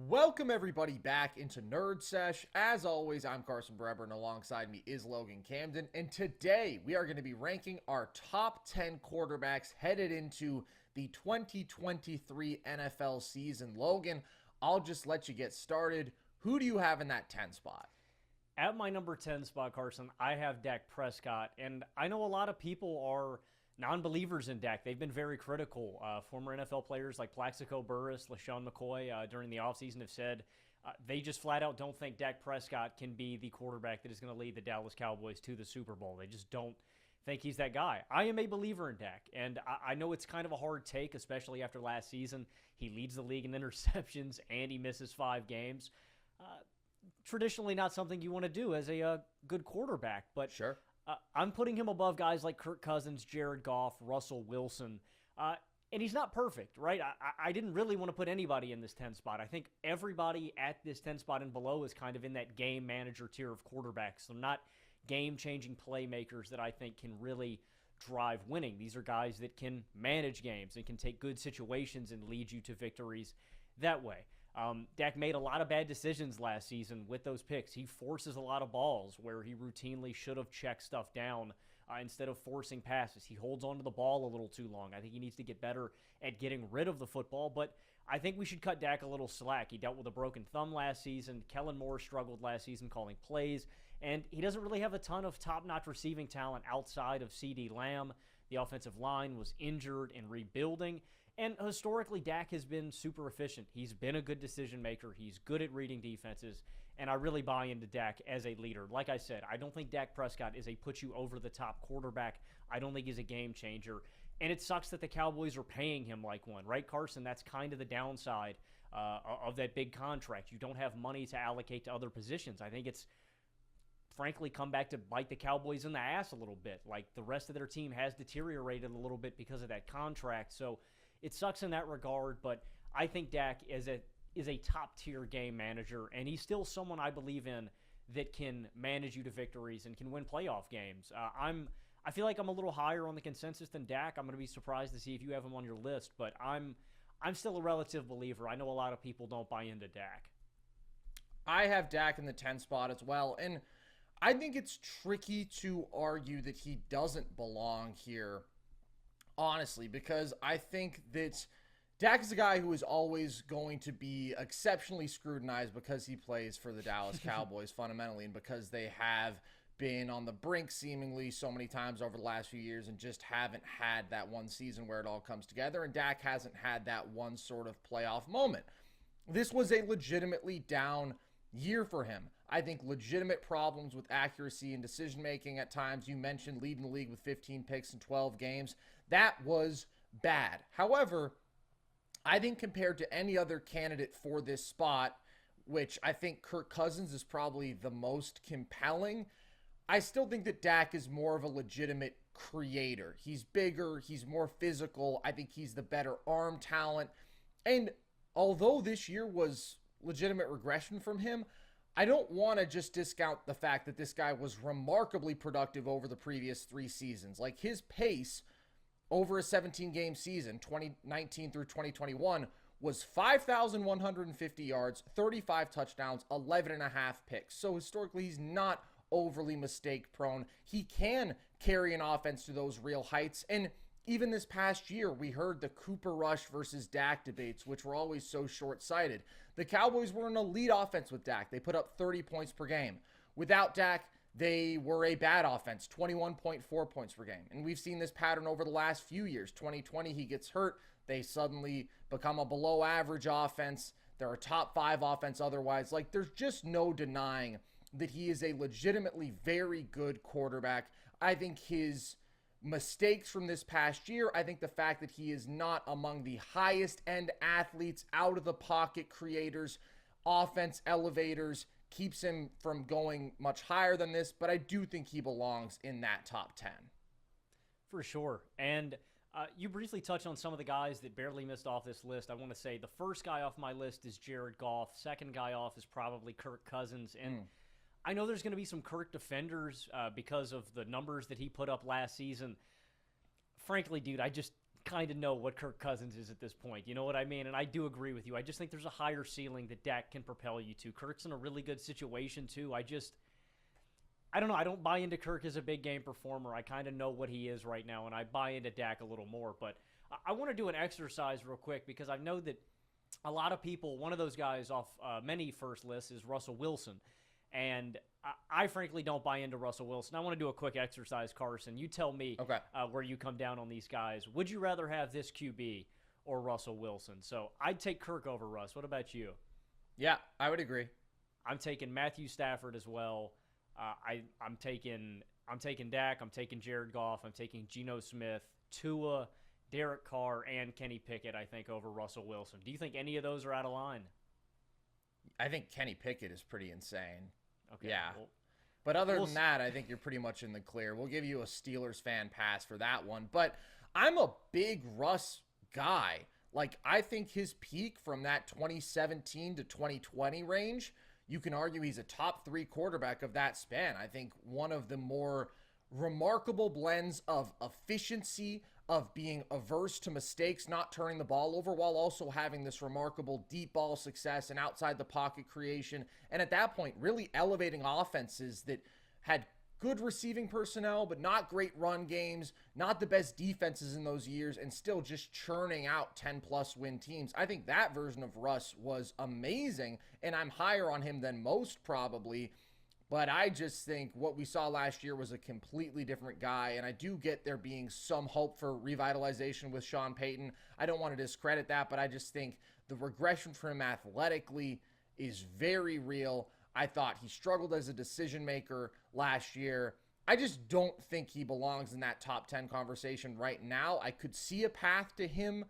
Welcome everybody back into Nerd Sesh. As always, I'm Carson Breber and alongside me is Logan Camden. And today we are going to be ranking our top 10 quarterbacks headed into the 2023 NFL season. Logan, I'll just let you get started. Who do you have in that 10 spot? At my number 10 spot, Carson, I have Dak Prescott. And I know a lot of people are non-believers in Dak. They've been very critical. Former NFL players like Plaxico Burress, LaShawn McCoy during the offseason have said they just flat out don't think Dak Prescott can be the quarterback that is going to lead the Dallas Cowboys to the Super Bowl. They just don't think he's that guy. I am a believer in Dak, and I know it's kind of a hard take, especially after last season. He leads the league in interceptions, and he misses 5 games. Traditionally not something you want to do as a good quarterback, but Sure. I'm putting him above guys like Kirk Cousins, Jared Goff, Russell Wilson. And he's not perfect, right? I didn't really want to put anybody in this 10 spot. I think everybody at this 10 spot and below is kind of in that game manager tier of quarterbacks. So not game-changing playmakers that I think can really drive winning. These are guys that can manage games and can take good situations and lead you to victories that way. Dak made a lot of bad decisions last season with those picks. He forces a lot of balls where he routinely should have checked stuff down instead of forcing passes. He holds onto the ball a little too long. I think he needs to get better at getting rid of the football, but I think we should cut Dak a little slack. He dealt with a broken thumb last season. Kellen Moore struggled last season calling plays, and he doesn't really have a ton of top-notch receiving talent outside of CeeDee Lamb. The offensive line was injured and rebuilding. And historically, Dak has been super efficient. He's been a good decision maker. He's good at reading defenses. And I really buy into Dak as a leader. Like I said, I don't think Dak Prescott is a put-you-over-the-top quarterback. I don't think he's a game changer. And it sucks that the Cowboys are paying him like one, right, Carson? That's kind of the downside of that big contract. You don't have money to allocate to other positions. I think it's frankly come back to bite the Cowboys in the ass a little bit. Like the rest of their team has deteriorated a little bit because of that contract. So it sucks in that regard, but I think Dak is a top-tier game manager, and he's still someone I believe in that can manage you to victories and can win playoff games. I feel like I'm a little higher on the consensus than Dak. I'm going to be surprised to see if you have him on your list, but I'm still a relative believer. I know a lot of people don't buy into Dak. I have Dak in the 10 spot as well, and I think it's tricky to argue that he doesn't belong here, honestly, because I think that Dak is a guy who is always going to be exceptionally scrutinized because he plays for the Dallas Cowboys fundamentally, and because they have been on the brink seemingly so many times over the last few years and just haven't had that one season where it all comes together, and Dak hasn't had that one sort of playoff moment. This was a legitimately down year for him. I think legitimate problems with accuracy and decision making at times. You mentioned leading the league with 15 picks in 12 games. That was bad. However, I think compared to any other candidate for this spot, which I think Kirk Cousins is probably the most compelling, I still think that Dak is more of a legitimate creator. He's bigger, he's more physical. I think he's the better arm talent. And although this year was legitimate regression from him, I don't want to just discount the fact that this guy was remarkably productive over the previous 3 seasons. Like his pace over a 17-game season, 2019 through 2021, was 5,150 yards, 35 touchdowns, 11 and a half picks. So historically, he's not overly mistake prone. He can carry an offense to those real heights. And even this past year, we heard the Cooper Rush versus Dak debates, which were always so short-sighted. The Cowboys were an elite offense with Dak. They put up 30 points per game. Without Dak, they were a bad offense, 21.4 points per game. And we've seen this pattern over the last few years. 2020, he gets hurt. They suddenly become a below-average offense. They're a top-5 offense otherwise. Like, there's just no denying that he is a legitimately very good quarterback. I think his mistakes from this past year, I think the fact that he is not among the highest end athletes, out of the pocket creators, offense elevators, keeps him from going much higher than this, but I do think he belongs in that top 10. For sure. And you briefly touched on some of the guys that barely missed off this list. I want to say the first guy off my list is Jared Goff. Second guy off is probably Kirk Cousins. And I know there's going to be some Kirk defenders because of the numbers that he put up last season. Frankly, dude, I just kind of know what Kirk Cousins is at this point. You know what I mean? And I do agree with you. I just think there's a higher ceiling that Dak can propel you to. Kirk's in a really good situation, too. I don't know. I don't buy into Kirk as a big game performer. I kind of know what he is right now, and I buy into Dak a little more. But I want to do an exercise real quick because I know that a lot of people, one of those guys off many first lists is Russell Wilson. And I frankly don't buy into Russell Wilson. I want to do a quick exercise, Carson. You tell me where you come down on these guys. Would you rather have this QB or Russell Wilson? So I'd take Kirk over Russ. What about you? Yeah, I would agree. I'm taking Matthew Stafford as well. I'm taking Dak. I'm taking Jared Goff. I'm taking Geno Smith, Tua, Derek Carr, and Kenny Pickett, I think, over Russell Wilson. Do you think any of those are out of line? I think Kenny Pickett is pretty insane. Okay. Yeah. Well, but other than that, I think you're pretty much in the clear. We'll give you a Steelers fan pass for that one. But I'm a big Russ guy. Like, I think his peak from that 2017 to 2020 range, you can argue he's a top 3 quarterback of that span. I think one of the more remarkable blends of efficiency, of being averse to mistakes, not turning the ball over, while also having this remarkable deep ball success and outside the pocket creation. And at that point, really elevating offenses that had good receiving personnel, but not great run games, not the best defenses in those years, and still just churning out 10-plus win teams. I think that version of Russ was amazing, and I'm higher on him than most probably. But I just think what we saw last year was a completely different guy, and I do get there being some hope for revitalization with Sean Payton. I don't want to discredit that, but I just think the regression for him athletically is very real. I thought he struggled as a decision maker last year. I just don't think he belongs in that top 10 conversation right now. I could see a path to him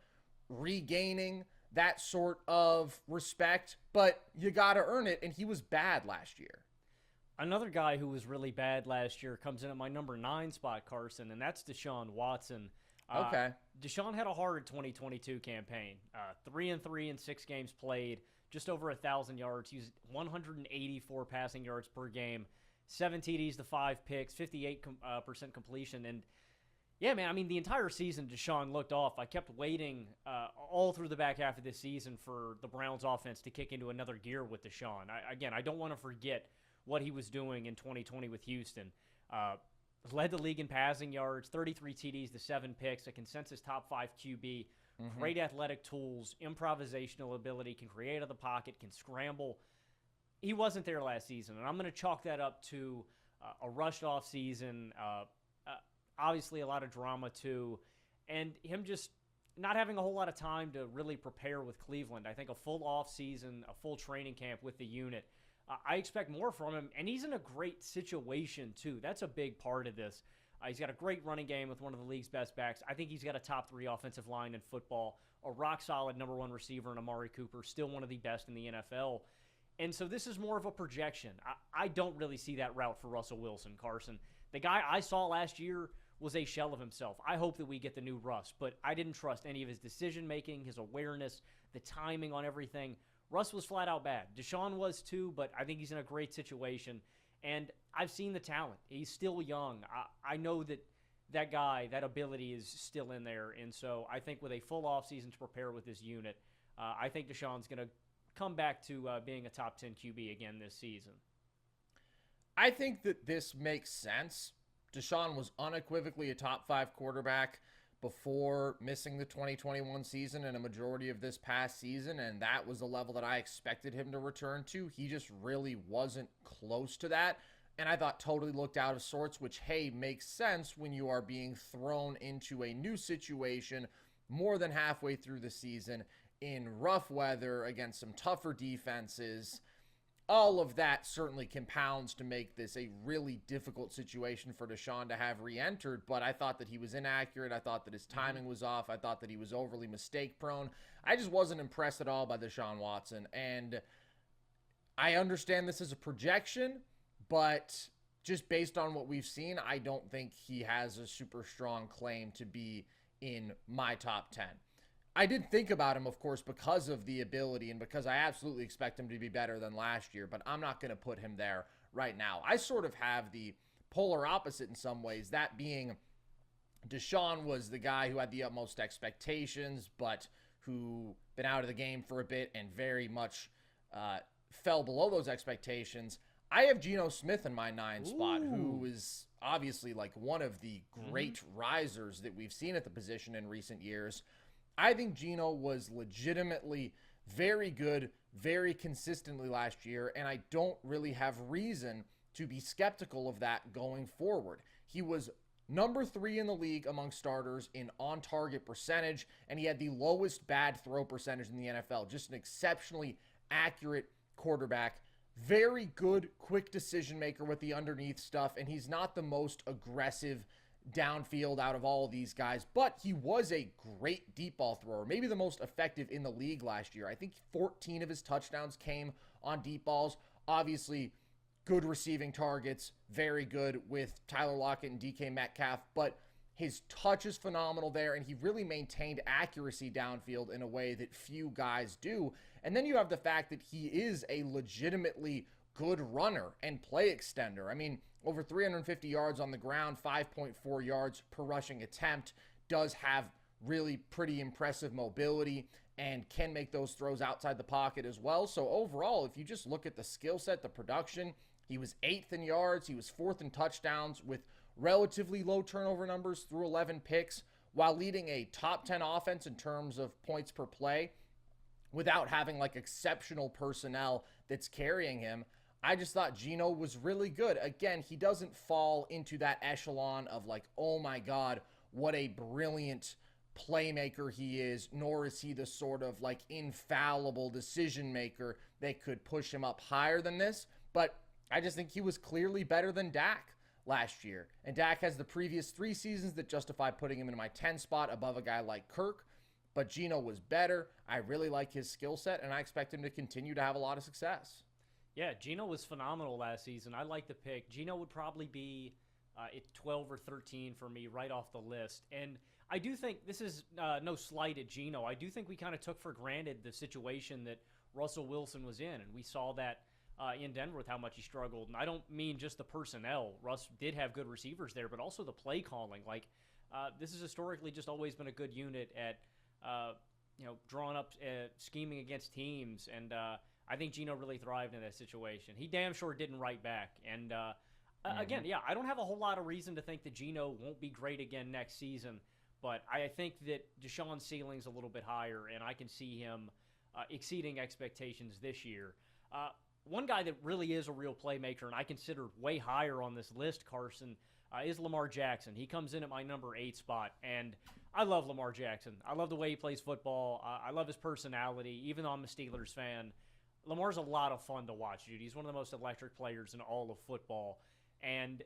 regaining that sort of respect, but you got to earn it, and he was bad last year. Another guy who was really bad last year comes in at my number 9 spot, Carson, and that's Deshaun Watson. Okay. Deshaun had a hard 2022 campaign. 3-3 in 6 games played, just over 1,000 yards. He was 184 passing yards per game, 7 TDs to 5 picks, 58% completion. And, yeah, man, I mean, the entire season Deshaun looked off. I kept waiting all through the back half of this season for the Browns offense to kick into another gear with Deshaun. I don't want to forget what he was doing in 2020 with Houston. Led the league in passing yards, 33 TDs to 7 picks, a consensus top 5 QB, great athletic tools, improvisational ability, can create out of the pocket, can scramble. He wasn't there last season, and I'm going to chalk that up to a rushed off season, obviously a lot of drama too, and him just not having a whole lot of time to really prepare with Cleveland. I think a full off season, a full training camp with the unit, I expect more from him, and he's in a great situation, too. That's a big part of this. He's got a great running game with one of the league's best backs. I think he's got a top 3 offensive line in football, a rock-solid number 1 receiver in Amari Cooper, still one of the best in the NFL. And so this is more of a projection. I don't really see that route for Russell Wilson, Carson. The guy I saw last year was a shell of himself. I hope that we get the new Russ, but I didn't trust any of his decision-making, his awareness, the timing on everything. Russ was flat out bad. Deshaun was too, but I think he's in a great situation. And I've seen the talent. He's still young. I know that guy, that ability is still in there. And so I think with a full offseason to prepare with this unit, I think Deshaun's going to come back to being a top 10 QB again this season. I think that this makes sense. Deshaun was unequivocally a top 5 quarterback before missing the 2021 season and a majority of this past season, and that was the level that I expected him to return to. He just really wasn't close to that, and I thought totally looked out of sorts, which, hey, makes sense when you are being thrown into a new situation more than halfway through the season in rough weather against some tougher defenses. All of that certainly compounds to make this a really difficult situation for Deshaun to have re-entered, but I thought that he was inaccurate. I thought that his timing was off. I thought that he was overly mistake-prone. I just wasn't impressed at all by Deshaun Watson, and I understand this is a projection, but just based on what we've seen, I don't think he has a super strong claim to be in my top 10. I did think about him, of course, because of the ability and because I absolutely expect him to be better than last year, but I'm not going to put him there right now. I sort of have the polar opposite in some ways, that being Deshaun was the guy who had the utmost expectations, but who been out of the game for a bit and very much fell below those expectations. I have Geno Smith in my 9 spot, who is obviously like one of the great risers that we've seen at the position in recent years. I think Geno was legitimately very good, very consistently last year, and I don't really have reason to be skeptical of that going forward. He was number 3 in the league among starters in on-target percentage, and he had the lowest bad throw percentage in the NFL. Just an exceptionally accurate quarterback. Very good, quick decision maker with the underneath stuff, and he's not the most aggressive downfield out of all of these guys, but he was a great deep ball thrower, maybe the most effective in the league last year. I think 14 of his touchdowns came on deep balls. Obviously, good receiving targets, very good with Tyler Lockett and DK Metcalf, but his touch is phenomenal there, and he really maintained accuracy downfield in a way that few guys do. And then you have the fact that he is a legitimately good runner and play extender. I mean, over 350 yards on the ground, 5.4 yards per rushing attempt, does have really pretty impressive mobility and can make those throws outside the pocket as well. So overall, if you just look at the skill set, the production, he was 8th in yards, he was 4th in touchdowns with relatively low turnover numbers through 11 picks, while leading a top 10 offense in terms of points per play without having like exceptional personnel that's carrying him. I just thought Geno was really good. Again, he doesn't fall into that echelon of like, oh my God, what a brilliant playmaker he is, nor is he the sort of like infallible decision maker that could push him up higher than this. But I just think he was clearly better than Dak last year. And Dak has the previous 3 seasons that justify putting him in my 10 spot above a guy like Kirk. But Geno was better. I really like his skill set, and I expect him to continue to have a lot of success. Yeah, Geno was phenomenal last season. I like the pick. Geno would probably be at 12 or 13 for me right off the list. And I do think this is no slight at Geno. I do think we kind of took for granted the situation that Russell Wilson was in, and we saw that in Denver with how much he struggled. And I don't mean just the personnel. Russ did have good receivers there, but also the play calling. Like, this has historically just always been a good unit at, drawing up, scheming against teams. And I think Geno really thrived in that situation. He damn sure didn't write back. And again, yeah, I don't have a whole lot of reason to think that Geno won't be great again next season. But I think that Deshaun's ceiling's a little bit higher, and I can see him exceeding expectations this year. One guy that really is a real playmaker, and I consider way higher on this list, Carson, is Lamar Jackson. He comes in at my number 8 spot, and I love Lamar Jackson. I love the way he plays football. I love his personality, even though I'm a Steelers fan. Lamar's a lot of fun to watch, dude. He's one of the most electric players in all of football. And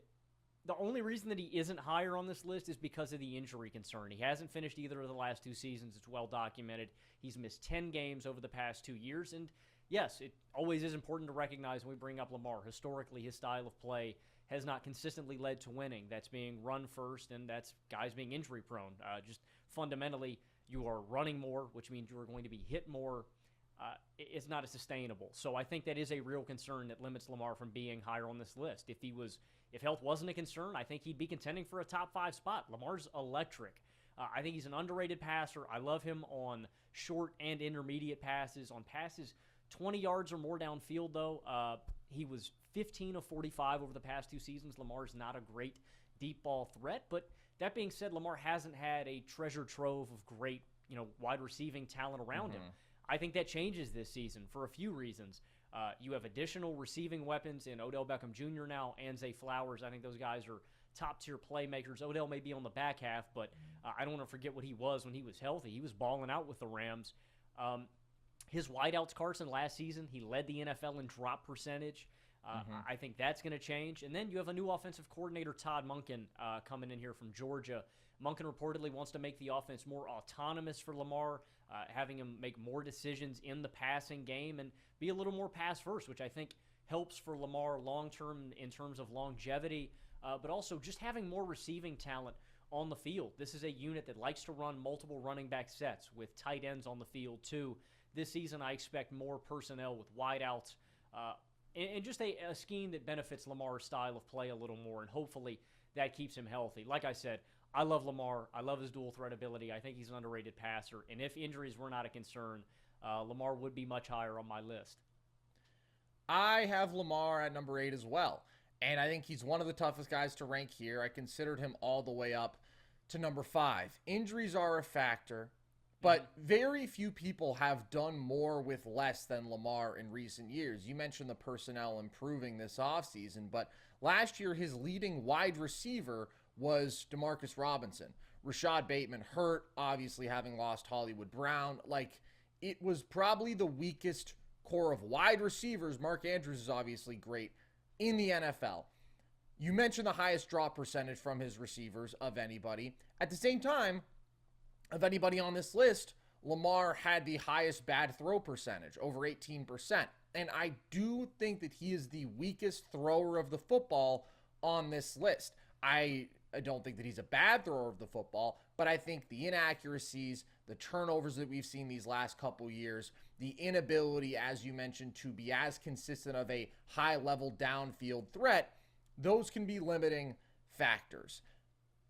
the only reason that he isn't higher on this list is because of the injury concern. He hasn't finished either of the last 2 seasons. It's well documented. He's missed 10 games over the past 2 years. And yes, it always is important to recognize when we bring up Lamar. Historically, his style of play has not consistently led to winning. That's being run first, and that's guys being injury prone. Just fundamentally, you are running more, which means you are going to be hit more. It's not as sustainable. So I think that is a real concern that limits Lamar from being higher on this list. If health wasn't a concern, I think he'd be contending for a top 5 spot. Lamar's electric. I think he's an underrated passer. I love him on short and intermediate passes. On passes 20 yards or more downfield, though, he was 15 of 45 over the past 2 seasons. Lamar's not a great deep ball threat, but that being said, Lamar hasn't had a treasure trove of great, wide receiving talent around him. I think that changes this season for a few reasons. You have additional receiving weapons in Odell Beckham Jr. now and Zay Flowers. I think those guys are top-tier playmakers. Odell may be on the back half, but I don't want to forget what he was when he was healthy. He was balling out with the Rams. His wideouts, Carson, last season, he led the NFL in drop percentage. I think that's going to change. And then you have a new offensive coordinator, Todd Monken, coming in here from Georgia. Monken reportedly wants to make the offense more autonomous for Lamar, having him make more decisions in the passing game and be a little more pass-first, which I think helps for Lamar long-term in terms of longevity, but also just having more receiving talent on the field. This is a unit that likes to run multiple running back sets with tight ends on the field, too. This season, I expect more personnel with wideouts and just a scheme that benefits Lamar's style of play a little more, and hopefully that keeps him healthy. Like I said, I love Lamar. I love his dual threat ability. I think he's an underrated passer. And if injuries were not a concern, Lamar would be much higher on my list. I have Lamar at number 8 as well. And I think he's one of the toughest guys to rank here. I considered him all the way up to number 5. Injuries are a factor, but very few people have done more with less than Lamar in recent years. You mentioned the personnel improving this offseason, but last year his leading wide receiver was Demarcus Robinson. Rashad Bateman hurt, obviously having lost Hollywood Brown. It was probably the weakest core of wide receivers. Mark Andrews is obviously great in the NFL. You mentioned the highest drop percentage from his receivers of anybody. At the same time, of anybody on this list, Lamar had the highest bad throw percentage, over 18%. And I do think that he is the weakest thrower of the football on this list. I don't think that he's a bad thrower of the football, but I think the inaccuracies, the turnovers that we've seen these last couple years, the inability, as you mentioned, to be as consistent of a high-level downfield threat, those can be limiting factors.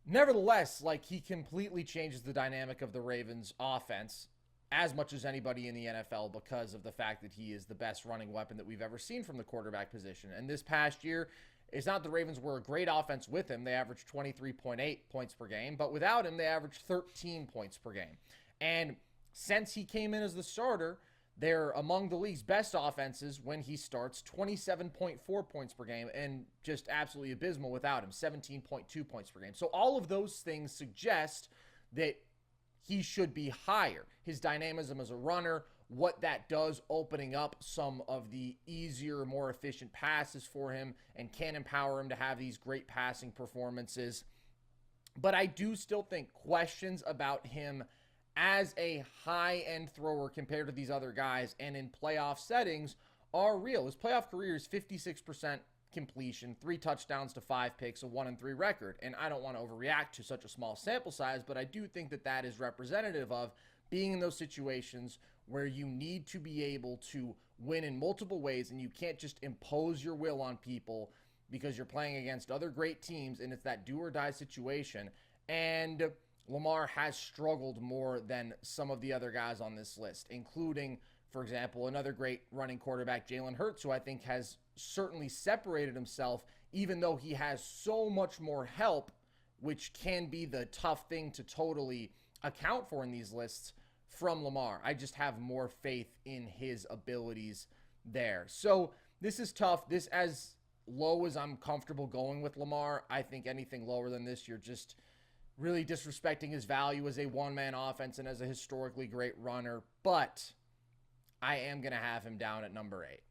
Nevertheless, he completely changes the dynamic of the Ravens' offense as much as anybody in the NFL because of the fact that he is the best running weapon that we've ever seen from the quarterback position. And this past year, it's not the Ravens were a great offense with him. They averaged 23.8 points per game, but without him, they averaged 13 points per game. And since he came in as the starter, they're among the league's best offenses when he starts, 27.4 points per game, and just absolutely abysmal without him, 17.2 points per game. So all of those things suggest that he should be higher. His dynamism as a runner, what that does opening up some of the easier, more efficient passes for him and can empower him to have these great passing performances. But I do still think questions about him as a high-end thrower compared to these other guys and in playoff settings are real. His playoff career is 56% completion, 3 touchdowns to 5 picks, a 1-3 record. And I don't want to overreact to such a small sample size, but I do think that that is representative of being in those situations where you need to be able to win in multiple ways and you can't just impose your will on people because you're playing against other great teams and it's that do-or-die situation. And Lamar has struggled more than some of the other guys on this list, including, for example, another great running quarterback, Jalen Hurts, who I think has certainly separated himself, even though he has so much more help, which can be the tough thing to totally account for in these lists, from Lamar. I just have more faith in his abilities there. So this is tough. This, as low as I'm comfortable going with Lamar, I think anything lower than this, you're just really disrespecting his value as a one-man offense and as a historically great runner. But I am going to have him down at number 8.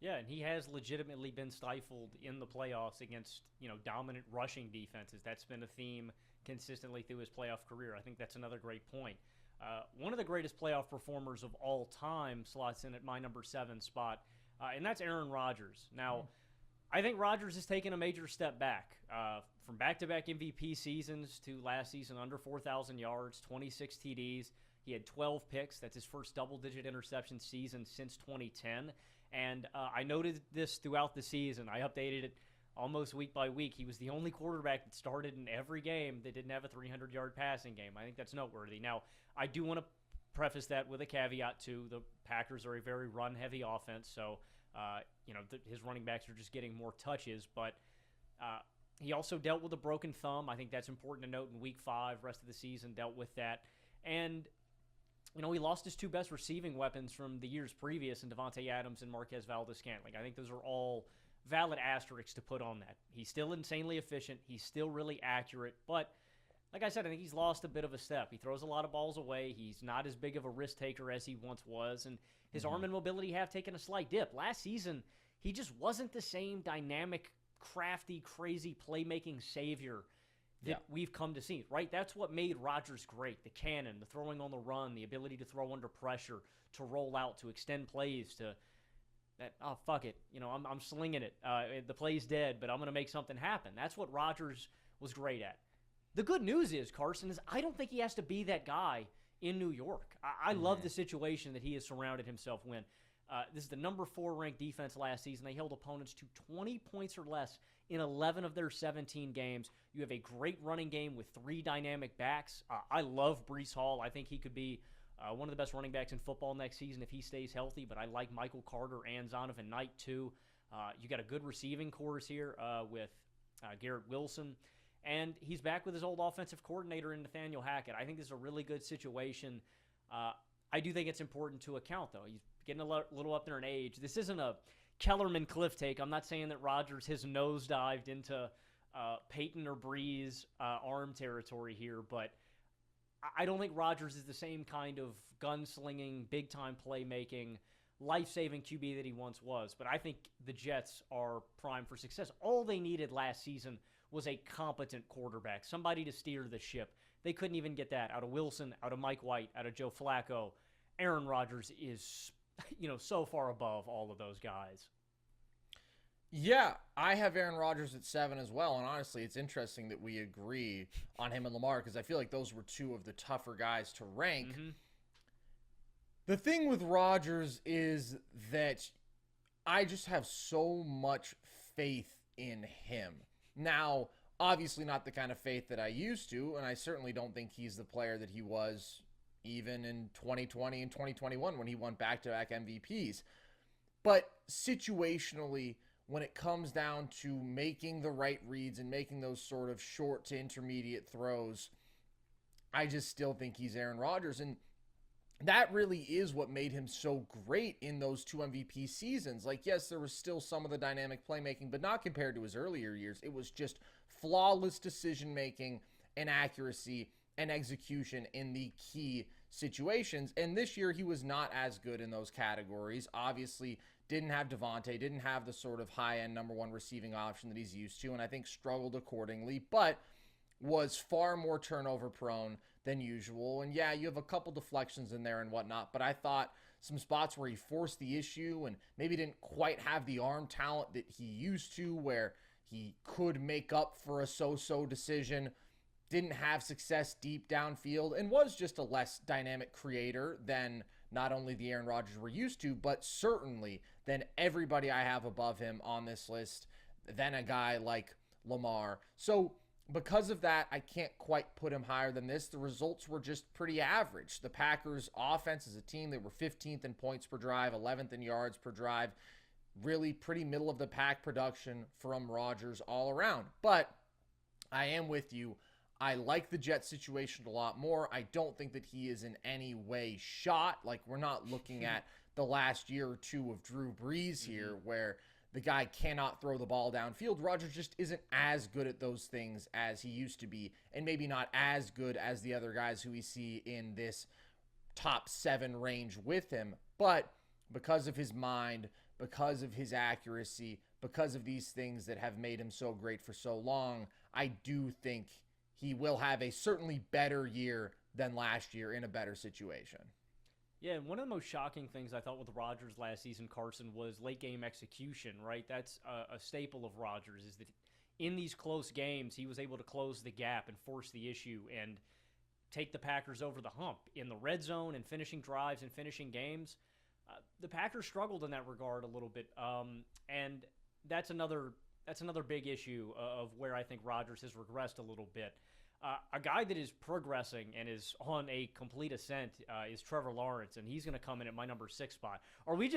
Yeah, and he has legitimately been stifled in the playoffs against, dominant rushing defenses. That's been a theme consistently through his playoff career. I think that's another great point. One of the greatest playoff performers of all time slots in at my number 7 spot, and that's Aaron Rodgers. Now, I think Rodgers has taken a major step back. From back-to-back MVP seasons to last season, under 4,000 yards, 26 TDs. He had 12 picks. That's his first double-digit interception season since 2010. And I noted this throughout the season. I updated it almost week by week. He was the only quarterback that started in every game that didn't have a 300-yard passing game. I think that's noteworthy. Now, I do want to preface that with a caveat, too. The Packers are a very run-heavy offense, so his running backs are just getting more touches. But he also dealt with a broken thumb. I think that's important to note in Week 5. Rest of the season dealt with that. And he lost his 2 best receiving weapons from the years previous in Devontae Adams and Marquez Valdes-Scantling. I think those are all valid asterisks to put on that. He's still insanely efficient. He's still really accurate. But like I said, I think he's lost a bit of a step. He throws a lot of balls away. He's not as big of a risk taker as he once was. And his arm and mobility have taken a slight dip. Last season, he just wasn't the same dynamic, crafty, crazy playmaking savior that we've come to see, right? That's what made Rodgers great. The cannon, the throwing on the run, the ability to throw under pressure, to roll out, to extend plays, to that, oh, fuck it. I'm slinging it. The play's dead, but I'm going to make something happen. That's what Rodgers was great at. The good news is, Carson, is I don't think he has to be that guy in New York. I love the situation that he has surrounded himself in. This is the number 4 ranked defense last season. They held opponents to 20 points or less in 11 of their 17 games. You have a great running game with 3 dynamic backs. I love Breece Hall. I think he could be one of the best running backs in football next season if he stays healthy, but I like Michael Carter and Zonovan Knight too. You got a good receiving course here with Garrett Wilson, and he's back with his old offensive coordinator in Nathaniel Hackett. I think this is a really good situation. I do think it's important to account, though. He's getting a little up there in age. This isn't a Kellerman Cliff take. I'm not saying that Rodgers has nosedived into Peyton or Breeze arm territory here, but I don't think Rodgers is the same kind of gunslinging, big-time playmaking, life-saving QB that he once was. But I think the Jets are primed for success. All they needed last season was a competent quarterback, somebody to steer the ship. They couldn't even get that out of Wilson, out of Mike White, out of Joe Flacco. Aaron Rodgers is, so far above all of those guys. Yeah, I have Aaron Rodgers at 7 as well, and honestly, it's interesting that we agree on him and Lamar because I feel like those were 2 of the tougher guys to rank. Mm-hmm. The thing with Rodgers is that I just have so much faith in him. Now, obviously not the kind of faith that I used to, and I certainly don't think he's the player that he was even in 2020 and 2021 when he won back-to-back MVPs. But situationally, when it comes down to making the right reads and making those sort of short to intermediate throws, I just still think he's Aaron Rodgers. And that really is what made him so great in those 2 MVP seasons. Like, yes, there was still some of the dynamic playmaking, but not compared to his earlier years. It was just flawless decision-making and accuracy and execution in the key situations. And this year, he was not as good in those categories. Obviously, didn't have Devontae, didn't have the sort of high-end number 1 receiving option that he's used to, and I think struggled accordingly, but was far more turnover-prone than usual. And yeah, you have a couple deflections in there and whatnot, but I thought some spots where he forced the issue and maybe didn't quite have the arm talent that he used to, where he could make up for a so-so decision, didn't have success deep downfield, and was just a less dynamic creator than not only the Aaron Rodgers we're used to, but certainly than everybody I have above him on this list, than a guy like Lamar. So because of that, I can't quite put him higher than this. The results were just pretty average. The Packers' offense as a team, they were 15th in points per drive, 11th in yards per drive. Really pretty middle-of-the-pack production from Rodgers all around. But I am with you. I like the Jets situation a lot more. I don't think that he is in any way shot. Like, we're not looking at the last year or 2 of Drew Brees here, where the guy cannot throw the ball downfield. Rodgers just isn't as good at those things as he used to be, and maybe not as good as the other guys who we see in this top 7 range with him. But because of his mind, because of his accuracy, because of these things that have made him so great for so long, I do think he will have a certainly better year than last year in a better situation. Yeah, and one of the most shocking things I thought with Rodgers last season, Carson, was late-game execution, right? That's a staple of Rodgers, is that in these close games, he was able to close the gap and force the issue and take the Packers over the hump in the red zone and finishing drives and finishing games. The Packers struggled in that regard a little bit, and that's another big issue of where I think Rodgers has regressed a little bit. A guy that is progressing and is on a complete ascent is Trevor Lawrence, and he's going to come in at my number 6 spot. Are we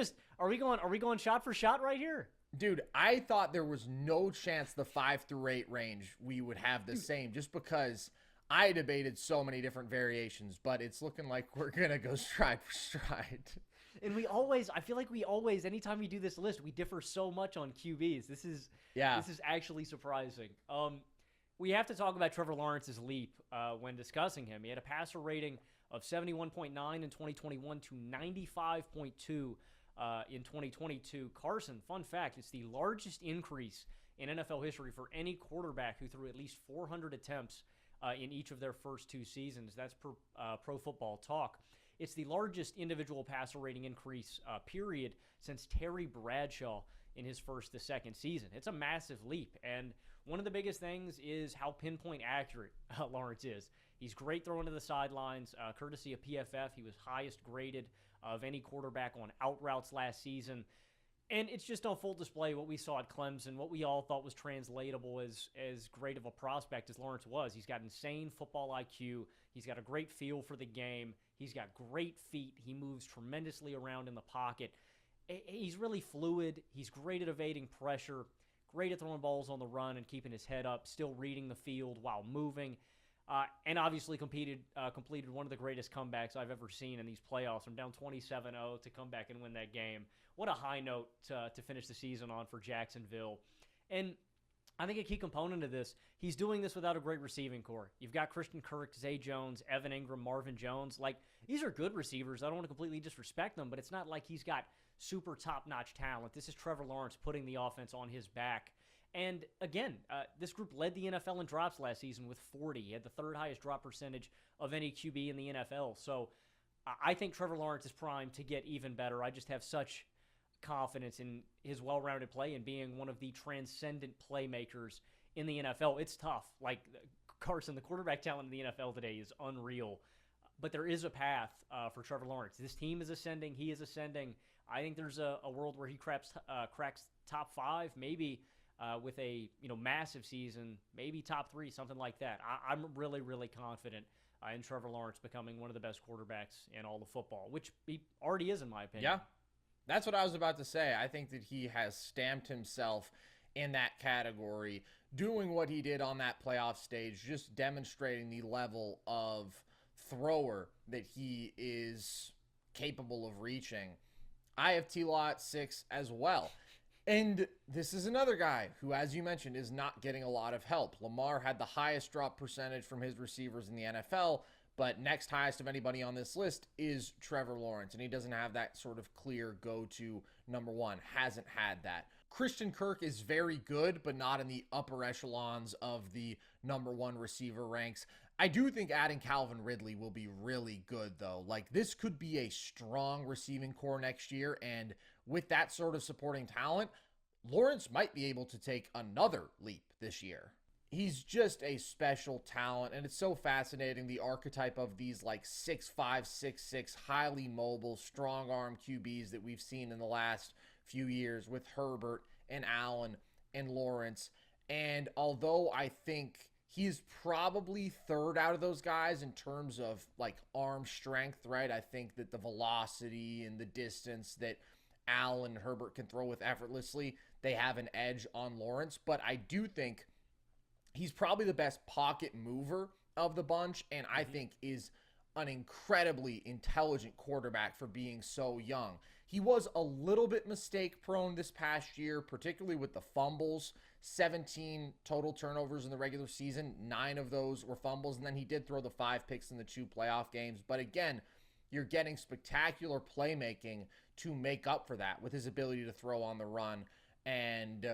going shot for shot right here? Dude, I thought there was no chance the 5 through 8 range we would have the same, just because I debated so many different variations, but it's looking like we're going to go stride for stride. And I feel like anytime we do this list, we differ so much on QBs. This is actually surprising. We have to talk about Trevor Lawrence's leap when discussing him. He had a passer rating of 71.9 in 2021 to 95.2 in 2022. Carson, fun fact, it's the largest increase in NFL history for any quarterback who threw at least 400 attempts in each of their first 2 seasons. That's per Pro Football Talk. It's the largest individual passer rating increase, period, since Terry Bradshaw in his first to second season. It's a massive leap, and one of the biggest things is how pinpoint accurate Lawrence is. He's great throwing to the sidelines. Courtesy of PFF, he was highest graded of any quarterback on out routes last season. And it's just on full display what we saw at Clemson, what we all thought was translatable as great of a prospect as Lawrence was. He's got insane football IQ. He's got a great feel for the game. He's got great feet. He moves tremendously around in the pocket. He's really fluid. He's great at evading pressure, great at throwing balls on the run and keeping his head up, still reading the field while moving. And obviously completed one of the greatest comebacks I've ever seen in these playoffs. I'm down 27-0 to come back and win that game. What a high note to finish the season on for Jacksonville. And I think a key component of this, he's doing this without a great receiving core. You've got Christian Kirk, Zay Jones, Evan Ingram, Marvin Jones. Like, these are good receivers. I don't want to completely disrespect them, but it's not like he's got super top-notch talent. This is Trevor Lawrence putting the offense on his back. And again, this group led the NFL in drops last season with 40. He had the third highest drop percentage of any QB in the NFL. So I think Trevor Lawrence is primed to get even better. I just have such confidence in his well-rounded play and being one of the transcendent playmakers in the NFL. It's tough. Like, Carson, the quarterback talent in the NFL today is unreal. But there is a path for Trevor Lawrence. This team is ascending. He is ascending. I think there's a world where he cracks top 5, maybe with a massive season, maybe top 3, something like that. I'm really, really confident in Trevor Lawrence becoming one of the best quarterbacks in all of football, which he already is, in my opinion. Yeah, that's what I was about to say. I think that he has stamped himself in that category, doing what he did on that playoff stage, just demonstrating the level of thrower that he is capable of reaching. I have T-Law at 6 as well. And this is another guy who, as you mentioned, is not getting a lot of help. Lamar had the highest drop percentage from his receivers in the NFL, but next highest of anybody on this list is Trevor Lawrence, and he doesn't have that sort of clear go-to number 1. Hasn't had that. Christian Kirk is very good, but not in the upper echelons of the number 1 receiver ranks. I do think adding Calvin Ridley will be really good, though. Like, this could be a strong receiving core next year, and with that sort of supporting talent, Lawrence might be able to take another leap this year. He's just a special talent, and it's so fascinating, the archetype of these like 6'5", 6'6", highly mobile, strong-arm QBs that we've seen in the last few years with Herbert and Allen and Lawrence. And although I think he's probably third out of those guys in terms of like arm strength, right? I think that the velocity and the distance that Allen and Herbert can throw with effortlessly, they have an edge on Lawrence. But I do think he's probably the best pocket mover of the bunch, and I think is an incredibly intelligent quarterback for being so young. He was a little bit mistake-prone this past year, particularly with the fumbles. 17 total turnovers in the regular season. 9 of those were fumbles, and then he did throw the 5 picks in the 2 playoff games. But again, you're getting spectacular playmaking to make up for that with his ability to throw on the run. And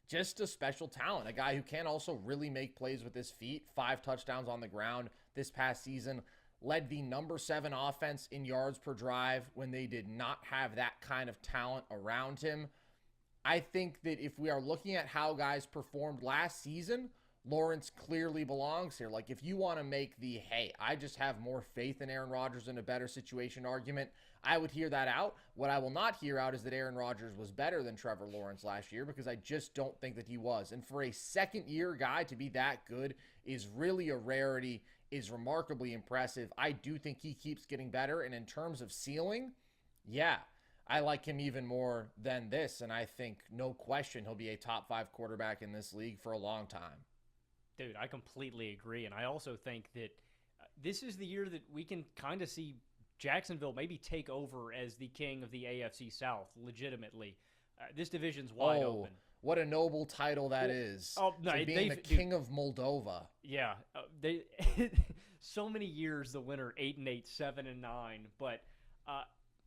just a special talent, a guy who can also really make plays with his feet. 5 touchdowns on the ground this past season. Led the number 7 offense in yards per drive when they did not have that kind of talent around him. I think that if we are looking at how guys performed last season, Lawrence clearly belongs here. Like, if you want to make the, hey, I just have more faith in Aaron Rodgers in a better situation argument, I would hear that out. What I will not hear out is that Aaron Rodgers was better than Trevor Lawrence last year, because I just don't think that he was. And for a second-year guy to be that good is really a rarity, is remarkably impressive. I do think he keeps getting better, and in terms of ceiling, yeah, I like him even more than this, and I think, no question, he'll be a top 5 quarterback in this league for a long time. Dude, I completely agree, and I also think that this is the year that we can kind of see Jacksonville maybe take over as the king of the AFC South, legitimately. This division's wide open. What a noble title that is. Oh, no, to being the king of Moldova. Yeah. They so many years the winner 8-8, 7-9, but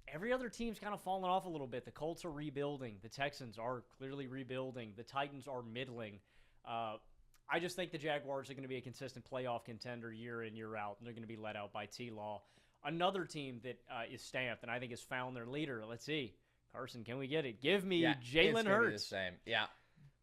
every other team's kind of fallen off a little bit. The Colts are rebuilding. The Texans are clearly rebuilding. The Titans are middling. I just think the Jaguars are going to be a consistent playoff contender year in, year out, and they're going to be let out by T-Law. Another team that is stamped and I think has found their leader. Let's see. Carson, can we get it? Give me Jalen Hurts. Be the same. Yeah.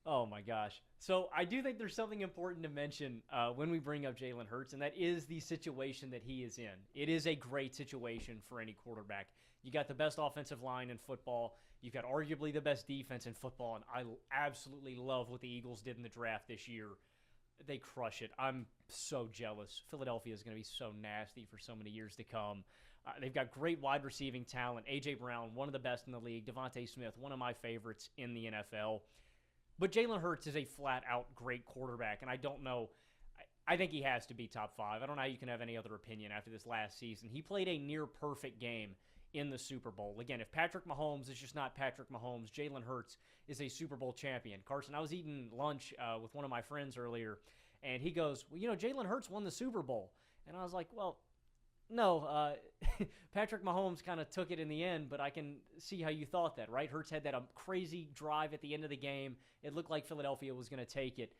Oh my gosh. So I do think there's something important to mention when we bring up Jalen Hurts, and that is the situation that he is in. It is a great situation for any quarterback. You got the best offensive line in football. You've got arguably the best defense in football, and I absolutely love what the Eagles did in the draft this year. They crush it. I'm so jealous. Philadelphia is going to be so nasty for so many years to come. They've got great wide receiving talent. A.J. Brown, one of the best in the league. Devontae Smith, one of my favorites in the NFL. But Jalen Hurts is a flat-out great quarterback, and I don't know. I think he has to be top 5. I don't know how you can have any other opinion after this last season. He played a near-perfect game in the Super Bowl. Again, if Patrick Mahomes is just not Patrick Mahomes, Jalen Hurts is a Super Bowl champion. Carson, I was eating lunch with one of my friends earlier, and he goes, well, Jalen Hurts won the Super Bowl. And I was like, well, no, Patrick Mahomes kind of took it in the end, but I can see how you thought that, right? Hurts had that crazy drive at the end of the game. It looked like Philadelphia was going to take it.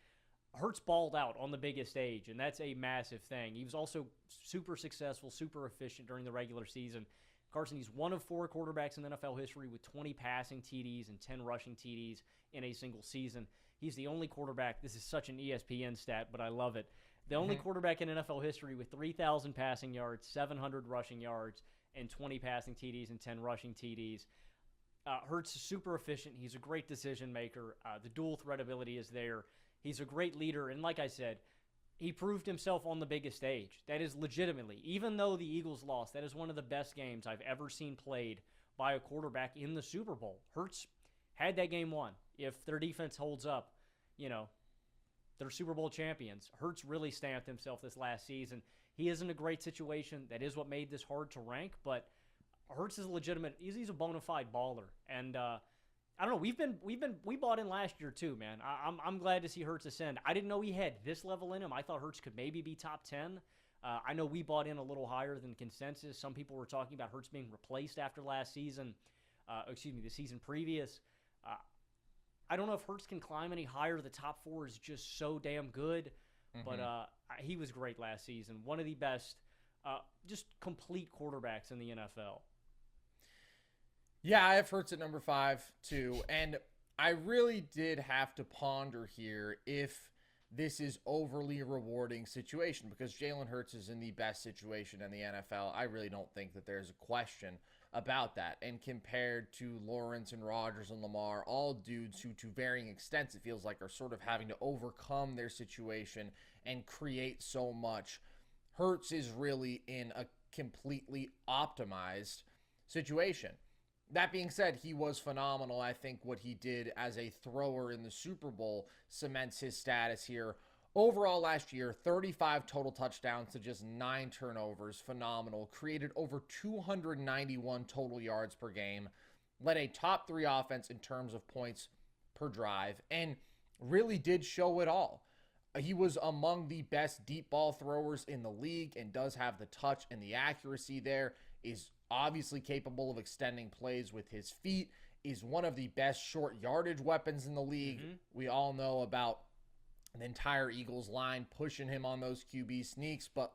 Hurts balled out on the biggest stage, and that's a massive thing. He was also super successful, super efficient during the regular season. Carson, he's one of 4 quarterbacks in NFL history with 20 passing TDs and 10 rushing TDs in a single season. He's the only quarterback. This is such an ESPN stat, but I love it. The only quarterback in NFL history with 3,000 passing yards, 700 rushing yards, and 20 passing TDs and 10 rushing TDs. Hurts is super efficient. He's a great decision maker. The dual threat ability is there. He's a great leader. And like I said, he proved himself on the biggest stage. That is legitimately, even though the Eagles lost, that is one of the best games I've ever seen played by a quarterback in the Super Bowl. Hurts had that game won. If their defense holds up, they're Super Bowl champions. Hurts really stamped himself this last season. He is in a great situation. That is what made this hard to rank, but Hurts is legitimate. He's a bona fide baller. And I don't know. We bought in last year too, man. I'm glad to see Hurts ascend. I didn't know he had this level in him. I thought Hurts could maybe be top 10. I know we bought in a little higher than consensus. Some people were talking about Hurts being replaced after last season. The season previous. I don't know if Hurts can climb any higher. The top 4 is just so damn good. But he was great last season. One of the best, just complete quarterbacks in the NFL. Yeah, I have Hurts at number 5 too. And I really did have to ponder here if this is overly rewarding situation, because Jalen Hurts is in the best situation in the NFL. I really don't think that there's a question about that. And compared to Lawrence and Rodgers and Lamar, all dudes who to varying extents it feels like are sort of having to overcome their situation and create so much, Hurts is really in a completely optimized situation. That being said, he was phenomenal. I think what he did as a thrower in the Super Bowl cements his status here. Overall last year, 35 total touchdowns to just 9 turnovers. Phenomenal. Created over 291 total yards per game. Led a top 3 offense in terms of points per drive. And really did show it all. He was among the best deep ball throwers in the league and does have the touch and the accuracy there. Is obviously capable of extending plays with his feet. Is one of the best short yardage weapons in the league. We all know about the entire Eagles line pushing him on those QB sneaks, but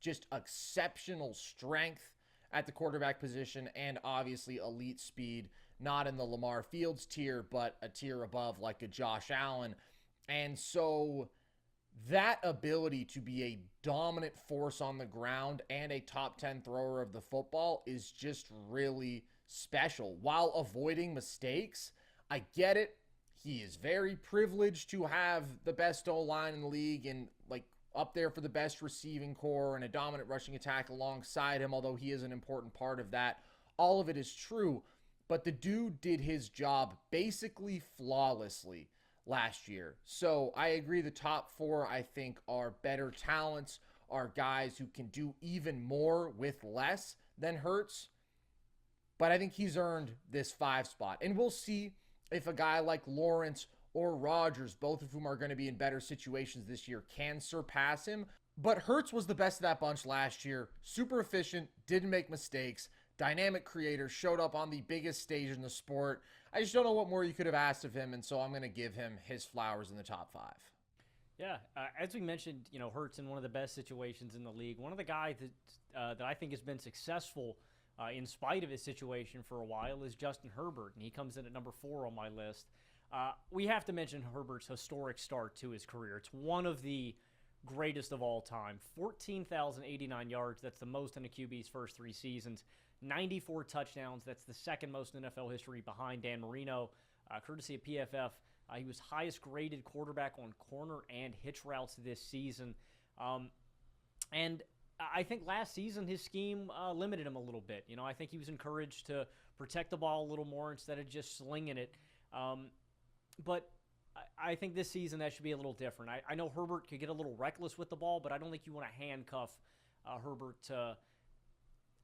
just exceptional strength at the quarterback position and obviously elite speed, not in the Lamar Fields tier, but a tier above like a Josh Allen. And so that ability to be a dominant force on the ground and a top 10 thrower of the football is just really special while avoiding mistakes. I get it. He is very privileged to have the best O-line in the league and up there for the best receiving core and a dominant rushing attack alongside him, although he is an important part of that. All of it is true, but the dude did his job basically flawlessly last year. So I agree the top 4, I think, are better talents, are guys who can do even more with less than Hurts. But I think he's earned this 5 spot. And we'll see if a guy like Lawrence or Rodgers, both of whom are going to be in better situations this year, can surpass him. But Hurts was the best of that bunch last year. Super efficient, didn't make mistakes, dynamic creator, showed up on the biggest stage in the sport. I just don't know what more you could have asked of him, and so I'm going to give him his flowers in the top 5. Yeah, as we mentioned, Hurts in one of the best situations in the league. One of the guys that I think has been successful in spite of his situation for a while is Justin Herbert, and he comes in at number 4 on my list. We have to mention Herbert's historic start to his career. It's one of the greatest of all time. 14,089 yards. That's the most in a QB's first 3 seasons. 94 touchdowns. That's the second most in NFL history behind Dan Marino, courtesy of PFF. He was highest graded quarterback on corner and hitch routes this season. And I think last season his scheme limited him a little bit. I think he was encouraged to protect the ball a little more instead of just slinging it. But I think this season that should be a little different. I know Herbert could get a little reckless with the ball, but I don't think you want to handcuff Herbert to.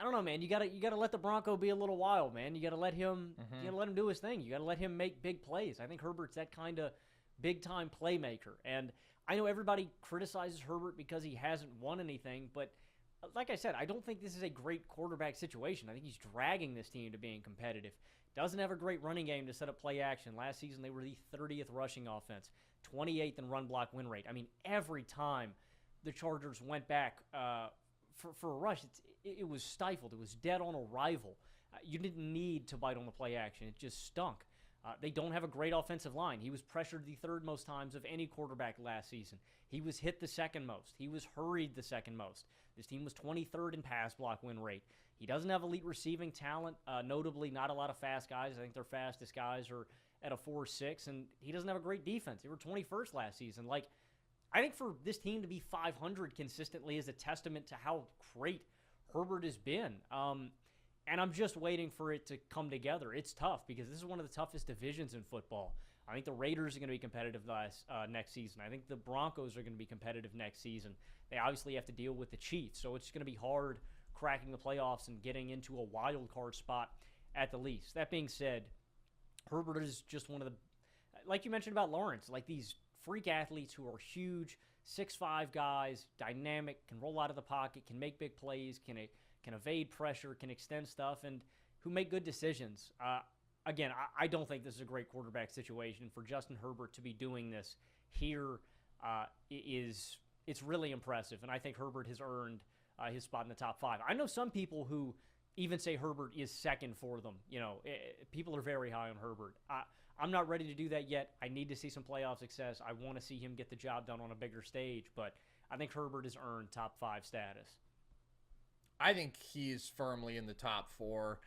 I don't know, man. You gotta let the Bronco be a little wild, man. You gotta let him. You gotta let him do his thing. You gotta let him make big plays. I think Herbert's that kind of big time playmaker. And I know everybody criticizes Herbert because he hasn't won anything, but like I said, I don't think this is a great quarterback situation. I think he's dragging this team to being competitive. Doesn't have a great running game to set up play action. Last season, they were the 30th rushing offense, 28th in run block win rate. I mean, every time the Chargers went back for a rush, it was stifled. It was dead on arrival. You didn't need to bite on the play action. It just stunk. They don't have a great offensive line. He was pressured the 3rd most times of any quarterback last season. He was hit the 2nd most. He was hurried the 2nd most. This team was 23rd in pass block win rate. He doesn't have elite receiving talent, notably not a lot of fast guys. I think their fastest guys are at a 4.6, and he doesn't have a great defense. They were 21st last season. I think for this team to be 500 consistently is a testament to how great Herbert has been. And I'm just waiting for it to come together. It's tough because this is one of the toughest divisions in football. I think the Raiders are going to be competitive next season. I think the Broncos are going to be competitive next season. They obviously have to deal with the Chiefs, so it's going to be hard cracking the playoffs and getting into a wild card spot at the least. That being said, Herbert is just one of the, like you mentioned about Lawrence, like these freak athletes who are huge, 6'5" guys, dynamic, can roll out of the pocket, can make big plays, can evade pressure, can extend stuff, and who make good decisions. Again, I don't think this is a great quarterback situation. For Justin Herbert to be doing this here it's really impressive, and I think Herbert has earned his spot in the top 5. I know some people who even say Herbert is second for them. People are very high on Herbert. I'm not ready to do that yet. I need to see some playoff success. I want to see him get the job done on a bigger stage, but I think Herbert has earned top 5 status. I think he's firmly in the top 4.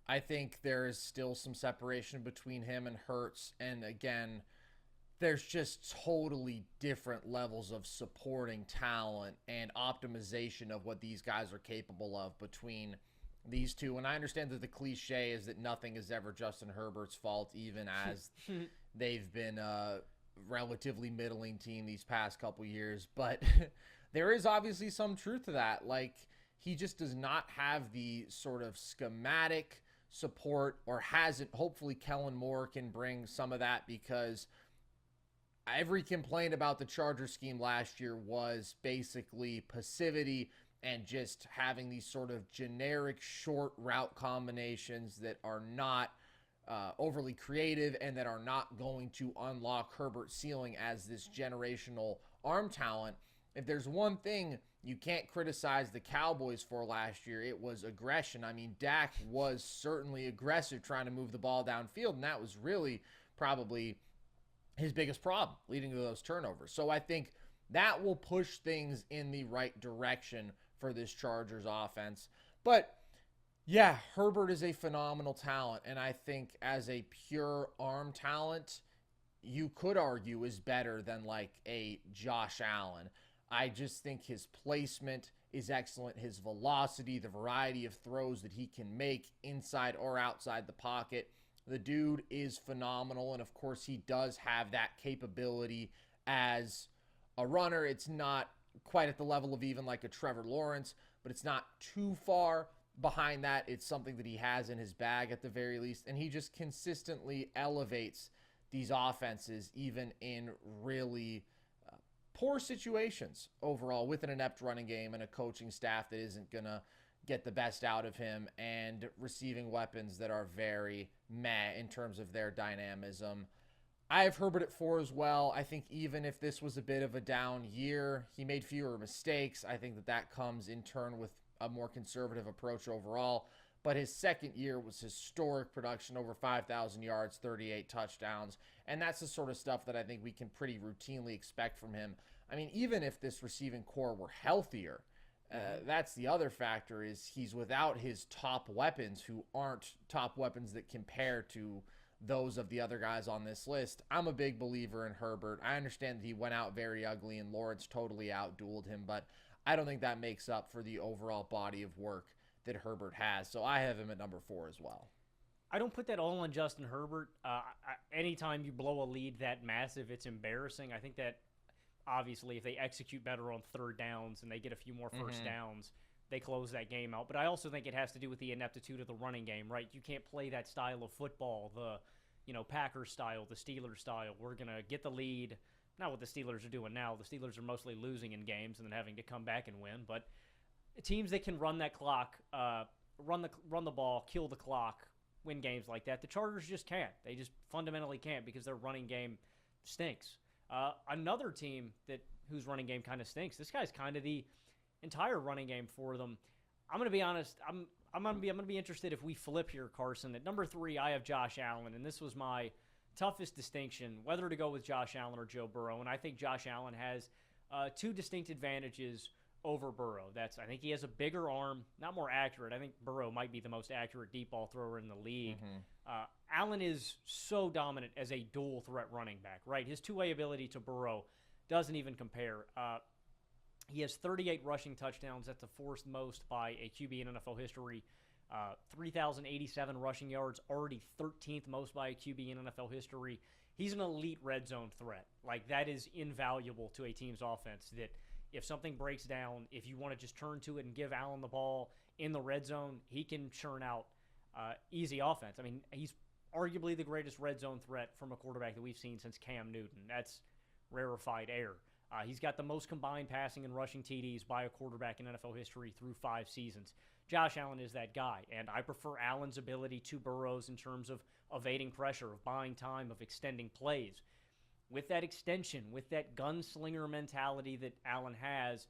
I think there is still some separation between him and Hurts. And again, there's just totally different levels of supporting talent and optimization of what these guys are capable of between these two. And I understand that the cliche is that nothing is ever Justin Herbert's fault, even as they've been a relatively middling team these past couple years. But there is obviously some truth to that. He just does not have the sort of schematic support, or hasn't. Hopefully Kellen Moore can bring some of that, because every complaint about the Charger scheme last year was basically passivity and just having these sort of generic short route combinations that are not overly creative and that are not going to unlock Herbert's ceiling as this generational arm talent. If there's one thing you can't criticize the Cowboys for last year, it was aggression. I mean, Dak was certainly aggressive trying to move the ball downfield, and that was really probably his biggest problem, leading to those turnovers. So I think that will push things in the right direction for this Chargers offense. But yeah, Herbert is a phenomenal talent, and I think as a pure arm talent, you could argue is better than a Josh Allen. I just think his placement is excellent. His velocity, the variety of throws that he can make inside or outside the pocket. The dude is phenomenal, and of course he does have that capability as a runner. It's not quite at the level of even a Trevor Lawrence, but it's not too far behind that. It's something that he has in his bag at the very least, and he just consistently elevates these offenses even in really poor situations overall, with an inept running game and a coaching staff that isn't going to get the best out of him, and receiving weapons that are very meh in terms of their dynamism. I have Herbert at 4 as well. I think even if this was a bit of a down year, he made fewer mistakes. I think that comes in turn with a more conservative approach overall. but his second year was historic production, over 5,000 yards, 38 touchdowns, and that's the sort of stuff that I think we can pretty routinely expect from him. I mean, even if this receiving core were healthier, that's the other factor, is he's without his top weapons, who aren't top weapons that compare to those of the other guys on this list. I'm a big believer in Herbert. I understand that he went out very ugly and Lawrence totally outdueled him, but I don't think that makes up for the overall body of work that Herbert has. So I have him at number 4 as well. I don't put that all on Justin Herbert. Anytime you blow a lead that massive, it's embarrassing. I think that obviously if they execute better on third downs and they get a few more first downs, they close that game out. But I also think it has to do with the ineptitude of the running game, right? You can't play that style of football, the Packers style, the Steelers style. We're going to get the lead. Not what the Steelers are doing now. The Steelers are mostly losing in games and then having to come back and win. But teams that can run that clock, run the ball, kill the clock, win games like that, the Chargers just can't. They just fundamentally can't because their running game stinks. Another team whose running game kind of stinks, this guy's kind of the entire running game for them. I'm going to be honest. I'm going to be interested if we flip here, Carson. At number 3, I have Josh Allen, and this was my toughest distinction, whether to go with Josh Allen or Joe Burrow. And I think Josh Allen has 2 distinct advantages over Burrow. I think he has a bigger arm, not more accurate. I think Burrow might be the most accurate deep ball thrower in the league. Allen is so dominant as a dual threat running back, right? His two-way ability to Burrow doesn't even compare. He has 38 rushing touchdowns. That's the 4th most by a QB in NFL history. 3,087 rushing yards, already 13th most by a QB in NFL history. He's an elite red zone threat. Like, that is invaluable to a team's offense, that if something breaks down, if you want to just turn to it and give Allen the ball in the red zone, he can churn out easy offense. I mean, he's arguably the greatest red zone threat from a quarterback that we've seen since Cam Newton. That's rarefied air. He's got the most combined passing and rushing TDs by a quarterback in NFL history through 5 seasons. Josh Allen is that guy, and I prefer Allen's ability to Burrow's in terms of evading pressure, of buying time, of extending plays. With that extension, with that gunslinger mentality that Allen has,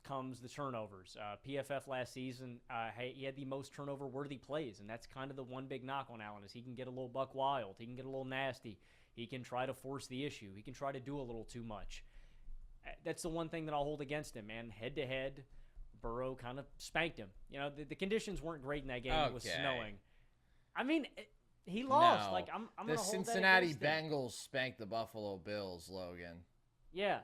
comes the turnovers. PFF last season, he had the most turnover-worthy plays, and that's kind of the one big knock on Allen, is he can get a little buck wild, he can get a little nasty, he can try to force the issue, he can try to do a little too much. That's the one thing that I'll hold against him, man. Head-to-head, Burrow kind of spanked him. The conditions weren't great in that game. Okay. It was snowing. I mean, he lost. No. Like, I'm going the to hold Cincinnati that against him. Bengals spanked the Buffalo Bills, Logan. Yeah.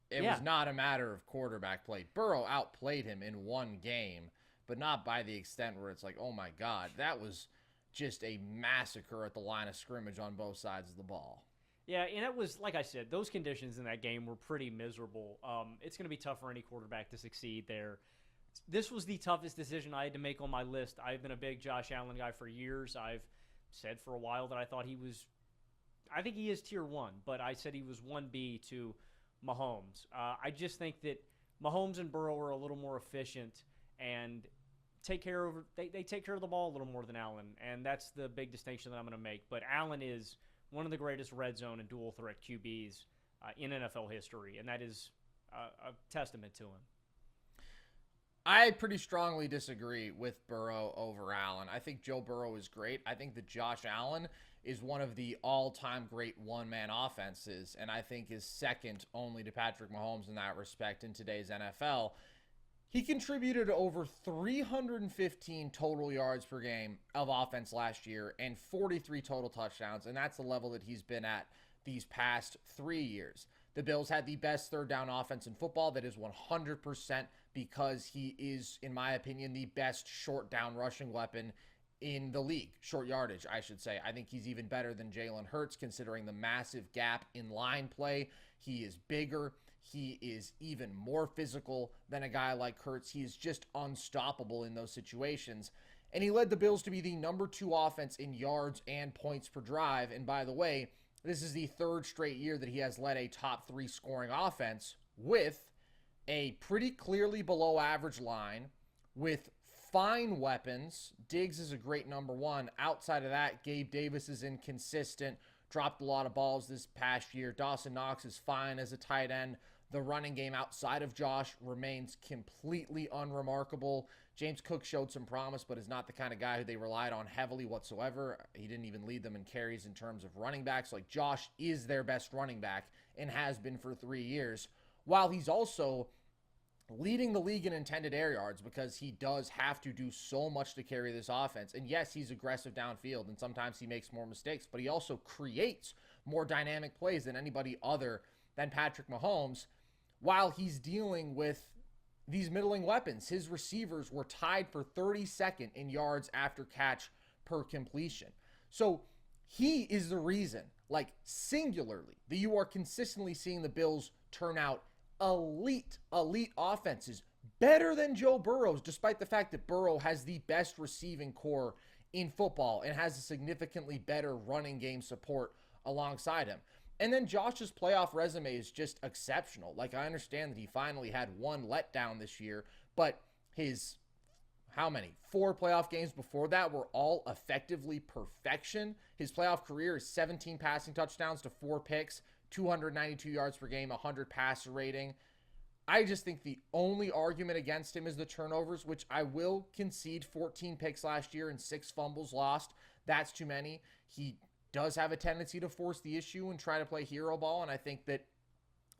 It was not a matter of quarterback play. Burrow outplayed him in one game, but not by the extent where it's like, oh my God, that was just a massacre at the line of scrimmage on both sides of the ball. Yeah, and it was, like I said, those conditions in that game were pretty miserable. It's going to be tough for any quarterback to succeed there. This was the toughest decision I had to make on my list. I've been a big Josh Allen guy for years. I've said for a while that I think he is tier 1, but I said he was 1B to Mahomes. I just think that Mahomes and Burrow are a little more efficient and they take care of the ball a little more than Allen, and that's the big distinction that I'm going to make. But Allen is one of the greatest red zone and dual threat QBs in NFL history, and that is a testament to him. I pretty strongly disagree with Burrow over Allen. I think Joe Burrow is great. I think that Josh Allen is one of the all-time great one-man offenses, and I think is second only to Patrick Mahomes in that respect in today's NFL. He contributed over 315 total yards per game of offense last year and 43 total touchdowns, and that's the level that he's been at these past 3 years. The Bills had the best third down offense in football. That is 100% because he is, in my opinion, the best short down rushing weapon in the league. Short yardage, I should say. I think he's even better than Jalen Hurts considering the massive gap in line play. He is bigger. He is even more physical than a guy like Hurts. He is just unstoppable in those situations. And he led the Bills to be the number 2 offense in yards and points per drive. And by the way, this is the 3rd straight year that he has led a top 3 scoring offense with a pretty clearly below average line, with fine weapons. Diggs is a great number 1. Outside of that, Gabe Davis is inconsistent, dropped a lot of balls this past year. Dawson Knox is fine as a tight end. The running game outside of Josh remains completely unremarkable. James Cook showed some promise, but is not the kind of guy who they relied on heavily whatsoever. He didn't even lead them in carries in terms of running backs. Like, Josh is their best running back and has been for 3 years, while he's also leading the league in intended air yards because he does have to do so much to carry this offense. And yes, he's aggressive downfield, and sometimes he makes more mistakes, but he also creates more dynamic plays than anybody other than Patrick Mahomes, while he's dealing with these middling weapons. His receivers were tied for 32nd in yards after catch per completion. So he is the reason, like singularly, that you are consistently seeing the Bills turn out elite offenses, better than Joe Burrow's, despite the fact that Burrow has the best receiving core in football and has a significantly better running game support alongside him. And then Josh's playoff resume is just exceptional. Like, I understand that he finally had one letdown this year, but his, how many? 4 playoff games before that were all effectively perfection. His playoff career is 17 passing touchdowns to 4 picks, 292 yards per game, 100 passer rating. I just think the only argument against him is the turnovers, which I will concede 14 picks last year and 6 fumbles lost. That's too many. He does have a tendency to force the issue and try to play hero ball, and I think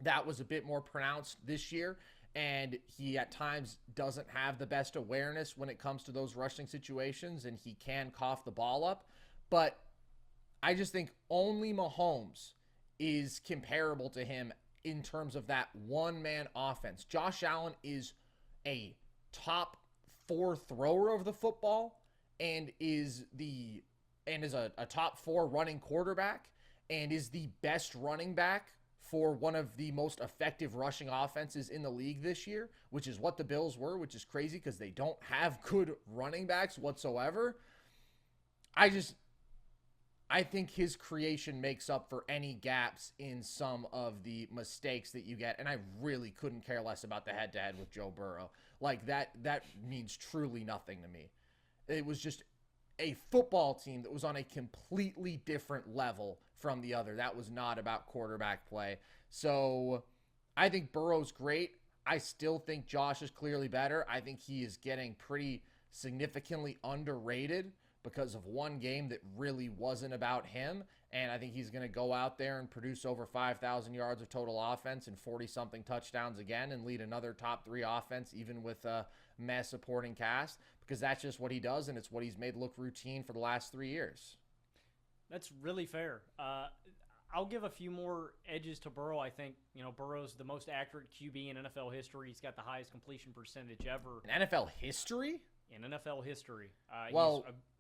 that was a bit more pronounced this year, and he at times doesn't have the best awareness when it comes to those rushing situations, and he can cough the ball up. But I just think only Mahomes is comparable to him in terms of that one-man offense. Josh Allen is a top 4 thrower of the football and is a top 4 running quarterback and is the best running back for one of the most effective rushing offenses in the league this year, which is what the Bills were, which is crazy because they don't have good running backs whatsoever. I think his creation makes up for any gaps in some of the mistakes that you get, and I really couldn't care less about the head-to-head with Joe Burrow. Like, that means truly nothing to me. It was just a football team that was on a completely different level from the other. That was not about quarterback play. So I think Burrow's great. I still think Josh is clearly better. I think he is getting pretty significantly underrated because of one game that really wasn't about him. And I think he's going to go out there and produce over 5,000 yards of total offense and 40-something touchdowns again and lead another top 3 offense, even with a mess supporting cast, because that's just what he does, and it's what he's made look routine for the last 3 years. That's really fair. I'll give a few more edges to Burrow. I think, Burrow's the most accurate QB in NFL history. He's got the highest completion percentage ever. In NFL history? In NFL history.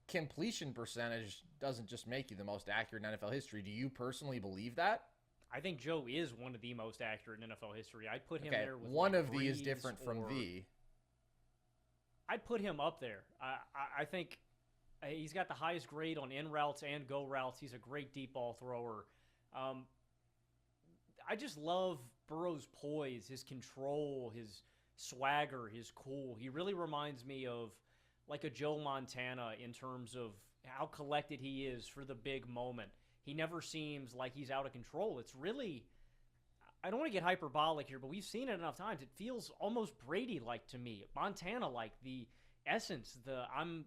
Completion percentage doesn't just make you the most accurate in NFL history. Do you personally believe that? I think Joe is one of the most accurate in NFL history. I'd put him there with one of the is different from the. I'd put him up there. I think he's got the highest grade on in routes and go routes. He's a great deep ball thrower. I just love Burrow's poise, his control, his swagger, his cool. He really reminds me of like a Joe Montana in terms of how collected he is for the big moment. He never seems like he's out of control. It's really, I don't want to get hyperbolic here, but we've seen it enough times. It feels almost Brady-like to me, Montana-like, the essence, I'm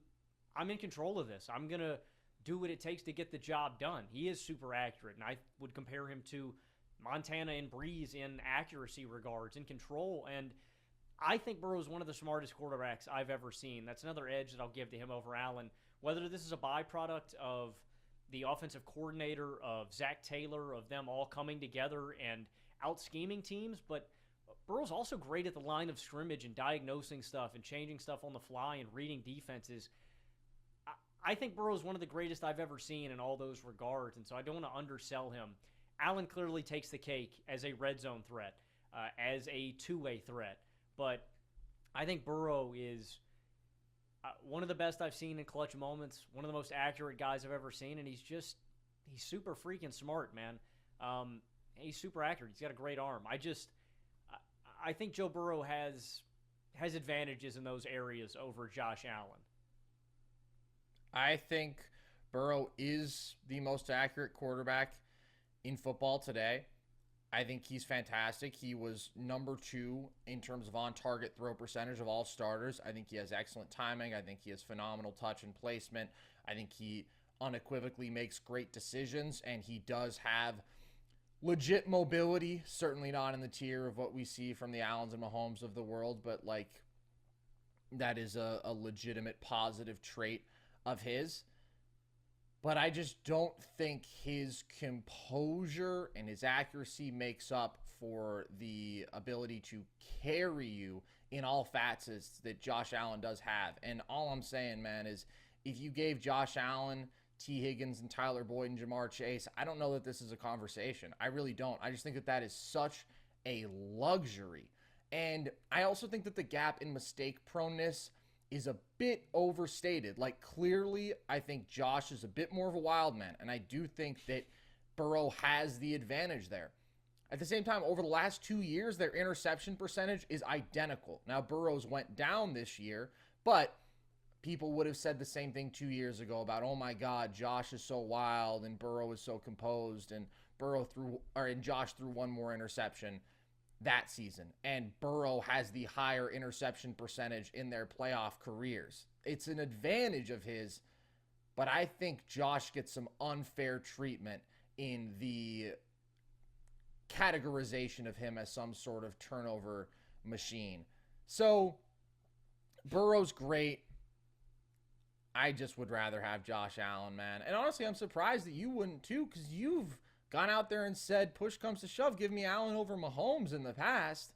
in control of this. I'm going to do what it takes to get the job done. He is super accurate, and I would compare him to Montana and Breeze in accuracy regards, in control, and I think Burrow's one of the smartest quarterbacks I've ever seen. That's another edge that I'll give to him over Allen. Whether this is a byproduct of the offensive coordinator, of Zach Taylor, of them all coming together and out-scheming teams, but Burrow's also great at the line of scrimmage and diagnosing stuff and changing stuff on the fly and reading defenses. I think Burrow's one of the greatest I've ever seen in all those regards, and so I don't want to undersell him. Allen clearly takes the cake as a red zone threat, as a two-way threat. But I think Burrow is one of the best I've seen in clutch moments, one of the most accurate guys I've ever seen, and he's super freaking smart, man. He's super accurate. He's got a great arm. I think Joe Burrow has advantages in those areas over Josh Allen. I think Burrow is the most accurate quarterback in football today. I think he's fantastic. He was number 2 in terms of on-target throw percentage of all starters. I think he has excellent timing. I think he has phenomenal touch and placement. I think he unequivocally makes great decisions, and he does have legit mobility. Certainly not in the tier of what we see from the Allens and Mahomes of the world, but like that is a legitimate positive trait of his. But I just don't think his composure and his accuracy makes up for the ability to carry you in all facets that Josh Allen does have. And all I'm saying, man, is if you gave Josh Allen, T. Higgins, and Tyler Boyd and Jamar Chase, I don't know that this is a conversation. I really don't. I just think that that is such a luxury. And I also think that the gap in mistake proneness is a bit overstated. Like, clearly, I think Josh is a bit more of a wild man, and I do think that Burrow has the advantage there. At the same time, over the last 2 years, their interception percentage is identical. Now, Burrow's went down this year, but people would have said the same thing 2 years ago about, oh my God, Josh is so wild and Burrow is so composed, and Josh threw one more interception that season, and Burrow has the higher interception percentage in their playoff careers. It's an advantage of his, but I think Josh gets some unfair treatment in the categorization of him as some sort of turnover machine. So Burrow's great. I just would rather have Josh Allen, man. And honestly, I'm surprised that you wouldn't too, because you've gone out there and said, push comes to shove, give me Allen over Mahomes in the past.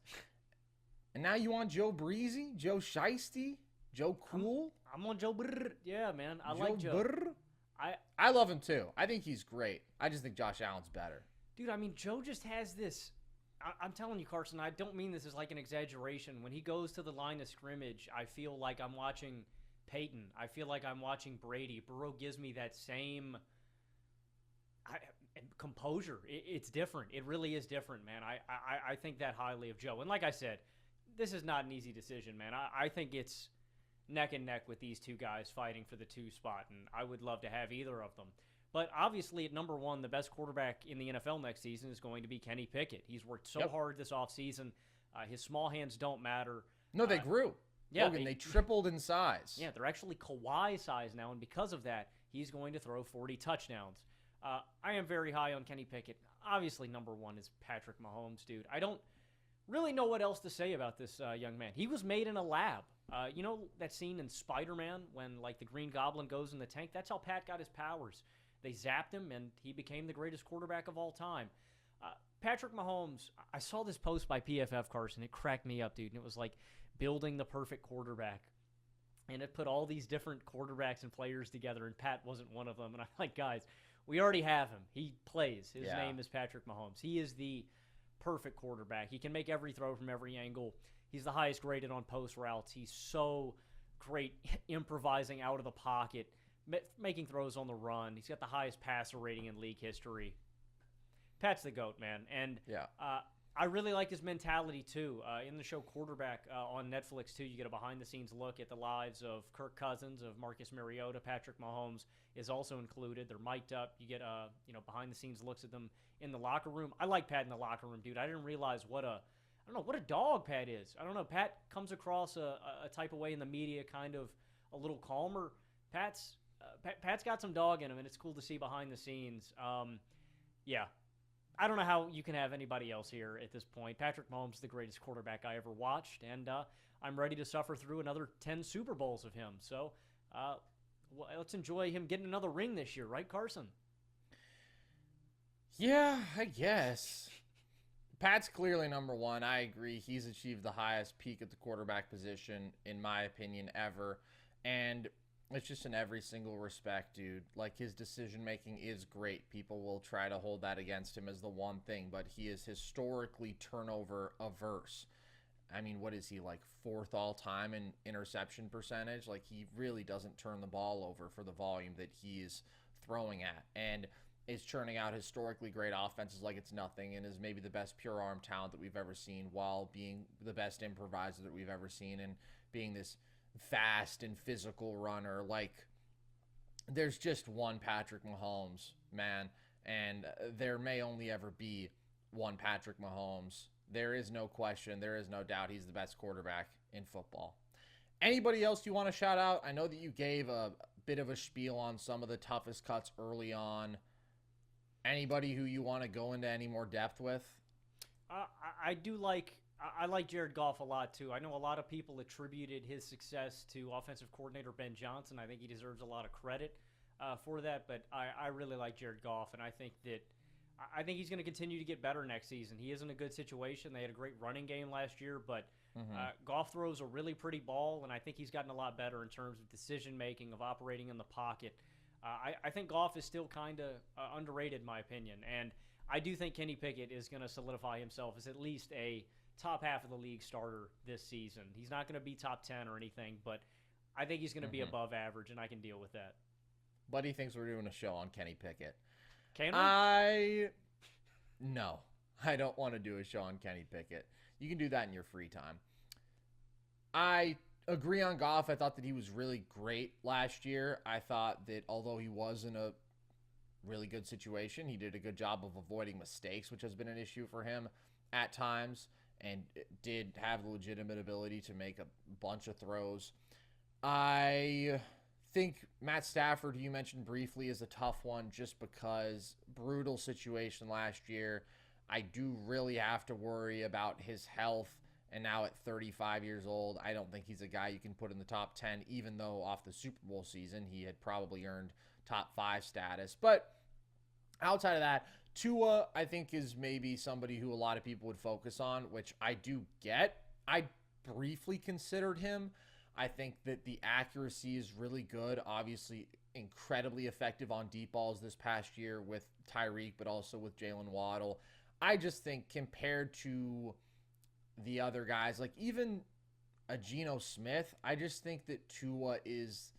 And now you want Joe Breezy, Joe Shiesty, Joe Cool? I'm on Joe Brrr. Yeah, man. I like Joe. Brrr. I love him too. I think he's great. I just think Josh Allen's better. Dude, I mean, Joe just has this. I'm telling you, Carson, I don't mean this as like an exaggeration. When he goes to the line of scrimmage, I feel like I'm watching Peyton. I feel like I'm watching Brady. Burrow gives me that same composure. It's different. It really is different, man. I think that highly of Joe. And like I said, this is not an easy decision, man. I think it's neck and neck with these two guys fighting for the 2 spot, and I would love to have either of them. But obviously, at number 1, the best quarterback in the NFL next season is going to be Kenny Pickett. He's worked so hard this offseason. His small hands don't matter. No, they grew. Yeah, Logan, they tripled in size. Yeah, they're actually Kawhi size now, and because of that, he's going to throw 40 touchdowns. I am very high on Kenny Pickett. Obviously, number 1 is Patrick Mahomes, dude. I don't really know what else to say about this young man. He was made in a lab. You know that scene in Spider-Man when, like, the Green Goblin goes in the tank? That's how Pat got his powers. They zapped him, and he became the greatest quarterback of all time. Patrick Mahomes, I saw this post by PFF, Carson. It cracked me up, dude. And it was like building the perfect quarterback. And it put all these different quarterbacks and players together, and Pat wasn't one of them. And I'm like, guys, we already have him. He plays. His name is Patrick Mahomes. He is the perfect quarterback. He can make every throw from every angle. He's the highest graded on post routes. He's so great improvising out of the pocket, making throws on the run. He's got the highest passer rating in league history. Pat's the GOAT, man. And I really like his mentality, too. In the show Quarterback on Netflix, too, you get a behind-the-scenes look at the lives of Kirk Cousins, of Marcus Mariota. Patrick Mahomes is also included. They're mic'd up. You get behind-the-scenes looks at them in the locker room. I like Pat in the locker room, dude. I didn't realize what a dog Pat is. I don't know. Pat comes across a type of way in the media, kind of a little calmer. Pat's got some dog in him, and it's cool to see behind the scenes. I don't know how you can have anybody else here at this point. Patrick Mahomes is the greatest quarterback I ever watched, and I'm ready to suffer through another 10 Super Bowls of him. So let's enjoy him getting another ring this year, right, Carson? Yeah, I guess. Pat's clearly number 1. I agree. He's achieved the highest peak at the quarterback position, in my opinion, ever. And it's just in every single respect, dude. Like, his decision-making is great. People will try to hold that against him as the one thing, but he is historically turnover-averse. I mean, what is he, like, 4th all-time in interception percentage? Like, he really doesn't turn the ball over for the volume that he's throwing at. And is churning out historically great offenses like it's nothing, and is maybe the best pure arm talent that we've ever seen, while being the best improviser that we've ever seen, and being this fast and physical runner. Like, there's just one Patrick Mahomes, man, and there may only ever be one Patrick Mahomes. There is no question. There is no doubt he's the best quarterback in football. Anybody else you want to shout out? I know that you gave a bit of a spiel on some of the toughest cuts early on. Anybody who you want to go into any more depth with? I like Jared Goff a lot, too. I know a lot of people attributed his success to offensive coordinator Ben Johnson. I think he deserves a lot of credit for that, but I really like Jared Goff, and I think he's going to continue to get better next season. He is in a good situation. They had a great running game last year, but Goff throws a really pretty ball, and I think he's gotten a lot better in terms of decision-making, of operating in the pocket. I think Goff is still kind of underrated, in my opinion, and I do think Kenny Pickett is going to solidify himself as at least a top half of the league starter this season. He's not going to be top 10 or anything, but I think he's going to be above average, and I can deal with that. Buddy thinks we're doing a show on Kenny Pickett. Can we? No, I don't want to do a show on Kenny Pickett. You can do that in your free time. I agree on Goff. I thought that he was really great last year. I thought that although he was in a really good situation, he did a good job of avoiding mistakes, which has been an issue for him at times, and did have the legitimate ability to make a bunch of throws. I think Matt Stafford, who you mentioned briefly, is a tough one just because brutal situation last year. I do really have to worry about his health, and now at 35 years old, I don't think he's a guy you can put in the top 10, even though off the Super Bowl season, he had probably earned top 5 status. But outside of that, Tua, I think, is maybe somebody who a lot of people would focus on, which I do get. I briefly considered him. I think that the accuracy is really good. Obviously, incredibly effective on deep balls this past year with Tyreek, but also with Jalen Waddle. I just think compared to the other guys, like even a Geno Smith, I just think that Tua is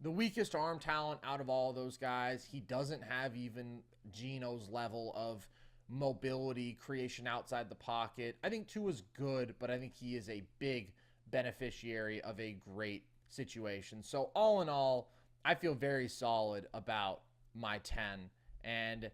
the weakest arm talent out of all those guys. He doesn't have even Geno's level of mobility, creation outside the pocket. I think Tua's good, but I think he is a big beneficiary of a great situation. So all in all, I feel very solid about my 10, and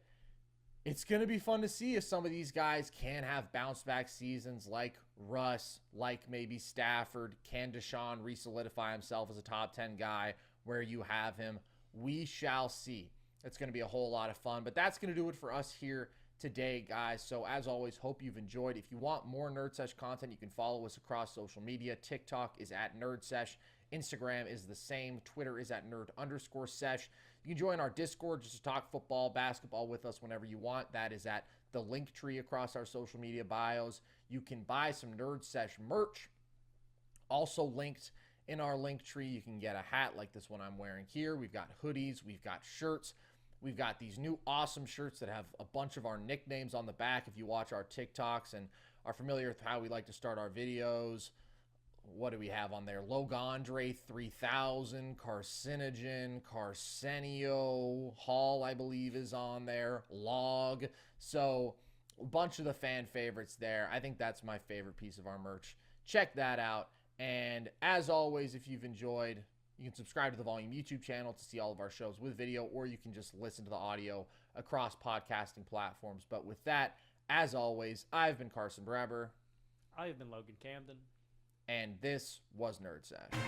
it's going to be fun to see if some of these guys can have bounce back seasons like Russ, like maybe Stafford. Can Deshaun re-solidify himself as a top 10 guy where you have him? We shall see. It's going to be a whole lot of fun, but that's going to do it for us here today, guys. So as always, hope you've enjoyed. If you want more Nerd Sesh content, you can follow us across social media. TikTok is at Nerd Sesh. Instagram is the same. Twitter is at Nerd_Sesh. You can join our Discord just to talk football, basketball with us whenever you want. That is at the link tree across our social media bios. You can buy some Nerd Sesh merch. Also linked in our link tree, you can get a hat like this one I'm wearing here. We've got hoodies. We've got shirts. We've got these new awesome shirts that have a bunch of our nicknames on the back. If you watch our TikToks and are familiar with how we like to start our videos, what do we have on there? Logandre 3000, Carcinogen, Carcenio, Hall, I believe, is on there, Log. So a bunch of the fan favorites there. I think that's my favorite piece of our merch. Check that out. And as always, if you've enjoyed, you can subscribe to the Volume YouTube channel to see all of our shows with video, or you can just listen to the audio across podcasting platforms. But with that, as always, I've been Carson Breber. I have been Logan Camden. And this was Nerd Sesh.